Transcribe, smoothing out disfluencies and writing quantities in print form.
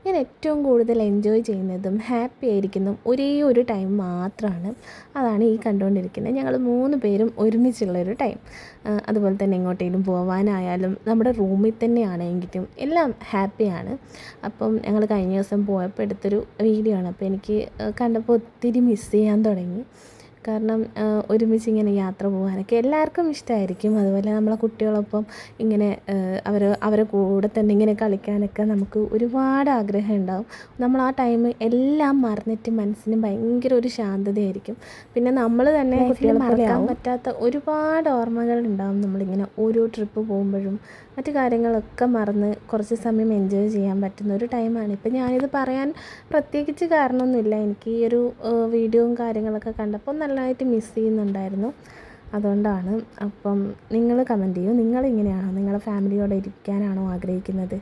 ഞാൻ ഏറ്റവും കൂടുതൽ എൻജോയ് ചെയ്യുന്നതും ഹാപ്പി ആയിരിക്കുന്നതും ഒരേ ഒരു ടൈം മാത്രമാണ്. അതാണ് ഈ കണ്ടുകൊണ്ടിരിക്കുന്നത്. ഞങ്ങൾ 3 പേരും ഒരുമിച്ചുള്ളൊരു ടൈം. അതുപോലെ തന്നെ എങ്ങോട്ടേലും പോകാനായാലും നമ്മുടെ റൂമിൽ തന്നെയാണെങ്കിലും എല്ലാം ഹാപ്പിയാണ്. അപ്പം ഞങ്ങൾ കഴിഞ്ഞ ദിവസം പോയപ്പോൾ എടുത്തൊരു വീഡിയോ ആണ്. അപ്പോൾ എനിക്ക് കണ്ടപ്പോൾ ഒത്തിരി മിസ് ചെയ്യാൻ തുടങ്ങി. കാരണം ഒരുമിച്ചിങ്ങനെ യാത്ര പോകാനൊക്കെ എല്ലാവർക്കും ഇഷ്ടമായിരിക്കും. അതുപോലെ നമ്മളെ കുട്ടികളൊപ്പം ഇങ്ങനെ അവരെ കൂടെ തന്നെ ഇങ്ങനെ കളിക്കാനൊക്കെ നമുക്ക് ഒരുപാട് ആഗ്രഹം ഉണ്ടാവും. നമ്മൾ ആ ടൈം എല്ലാം മറന്നിട്ട് മനസ്സിന് ഭയങ്കര ഒരു ശാന്തതയായിരിക്കും. പിന്നെ നമ്മൾ തന്നെ കുട്ടികളെ മറക്കാൻ പറ്റാത്ത ഒരുപാട് ഓർമ്മകളുണ്ടാവും. നമ്മളിങ്ങനെ ഓരോ ട്രിപ്പ് പോകുമ്പോഴും മറ്റു കാര്യങ്ങളൊക്കെ മറന്ന് കുറച്ച് സമയം എൻജോയ് ചെയ്യാൻ പറ്റുന്ന ഒരു ടൈമാണ്. ഇപ്പം ഞാനിത് പറയാൻ പ്രത്യേകിച്ച് കാരണമൊന്നുമില്ല. എനിക്ക് ഈ ഒരു വീഡിയോയും കാര്യങ്ങളൊക്കെ കണ്ടപ്പോൾ നല്ലതായിട്ട് മിസ് ചെയ്യുന്നുണ്ടായിരുന്നു. അതുകൊണ്ടാണ്. അപ്പം നിങ്ങൾ കമൻറ്റ് ചെയ്യൂ. നിങ്ങളിങ്ങനെയാണോ? നിങ്ങളുടെ ഫാമിലിയോടെ ഇരിക്കാനാണോ ആഗ്രഹിക്കുന്നത്?